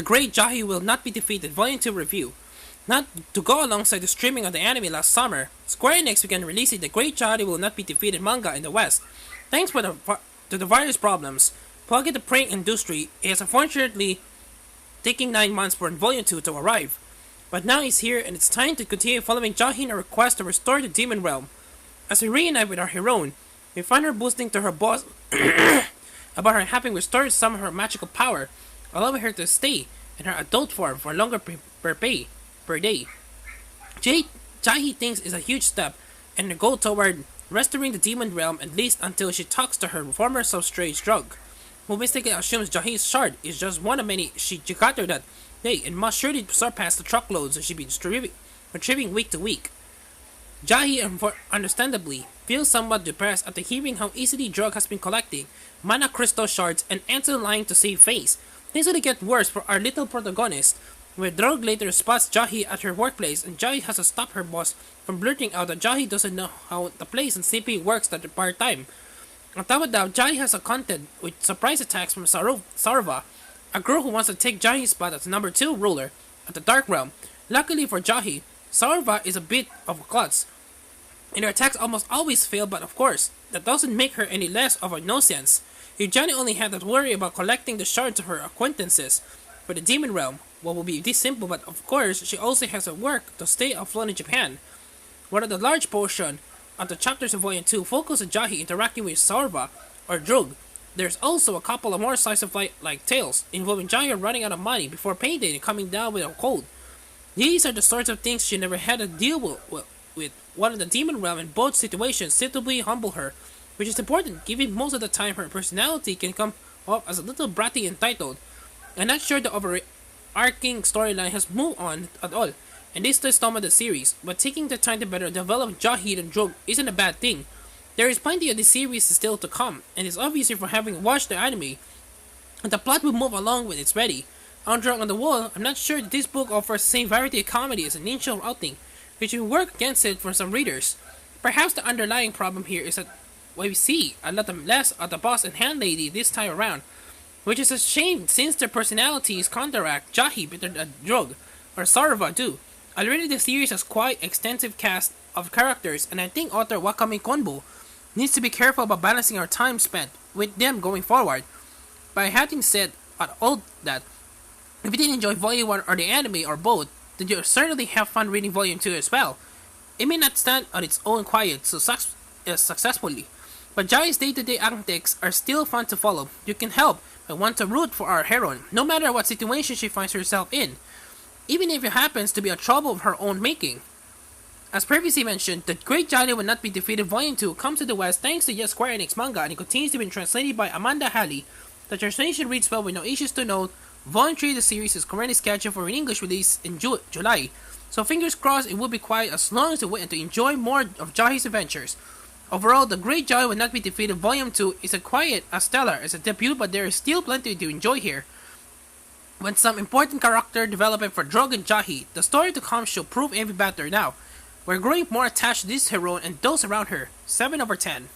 The Great Jahy Will Not Be Defeated Volume 2 Review. Not to go alongside the streaming of the anime last summer, Square Enix began releasing the Great Jahy Will Not Be Defeated manga in the West. Thanks to the various problems plaguing the print industry, it is unfortunately taking 9 months for Volume 2 to arrive. But now it's here and it's time to continue following Jahy in a request to restore the Demon Realm. As we reunite with our heroine, we find her boasting to her boss about her having restored some of her magical power, allowing her to stay in her adult form for longer per day. Jahy thinks is a huge step and a goal toward restoring the demon realm at least until she talks to her former substrate drug, who mistakenly assumes Jahy's shard is just one of many she gathered that day and must surely surpass the truckloads that she's been retrieving week to week. Jahy understandably feels somewhat depressed after hearing how easily drug has been collecting mana crystal shards and ends up lying to save face. Things only get worse for our little protagonist, where Drog later spots Jahy at her workplace and Jahy has to stop her boss from blurting out that Jahy doesn't know how the place and simply works at the part-time. On top of that, Jahy has a contest with surprise attacks from Sarva, a girl who wants to take Jahy's spot as number 2 ruler at the Dark Realm. Luckily for Jahy, Sarva is a bit of a klutz, and her attacks almost always fail, but of course, that doesn't make her any less of a nuisance. If Johnny only had to worry about collecting the shards of her acquaintances for the Demon Realm, what will be this simple, but of course, she also has to work to stay afloat in Japan. One of the large portion of the chapters of Volume 2 focus on Jahy interacting with Sarva or Drug. There's also a couple of more slice of life like tales involving Jahy running out of money before payday and coming down with a cold. These are the sorts of things she never had to deal with. One of the Demon Realm in both situations suitably humble her, which is important given most of the time her personality can come off as a little bratty entitled. I'm not sure the overarching storyline has moved on at all, and this is some of the series, but taking the time to better develop Jahy and Drog isn't a bad thing. There is plenty of this series still to come, and it's obviously for having watched the anime, and the plot will move along when it's ready. On Drunk on the Wall, I'm not sure that this book offers the same variety of comedy as an initial outing, which will work against it for some readers. Perhaps the underlying problem here is that we see a lot less of the boss and hand lady this time around, which is a shame since their personalities counteract Jahy better than Drog or Sarva do. Already the series has quite extensive cast of characters, and I think author Wakame Konbo needs to be careful about balancing our time spent with them going forward. By having said all that, if you didn't enjoy Volume 1 or the anime or both, then you'll certainly have fun reading Volume 2 as well. It may not stand on its own quiet successfully, but Jahy's day-to-day antics are still fun to follow. You can help but want to root for our heroine, no matter what situation she finds herself in, even if it happens to be a trouble of her own making. As previously mentioned, The Great Jahy Will Not Be Defeated Volume 2 comes to the West thanks to Square Enix manga, and it continues to be translated by Amanda Halley. The translation reads well with no issues to note. Volume 3 of the series is currently scheduled for an English release in July, so fingers crossed it will be quiet as long as we wait to enjoy more of Jahy's adventures. Overall, The Great Jahy Will Not Be Defeated Volume 2 is as quiet as stellar as a debut, but there is still plenty to enjoy here. When some important character development for Drog and Jahy, the story to come should prove even better now. We're growing more attached to this heroine and those around her. 7/10.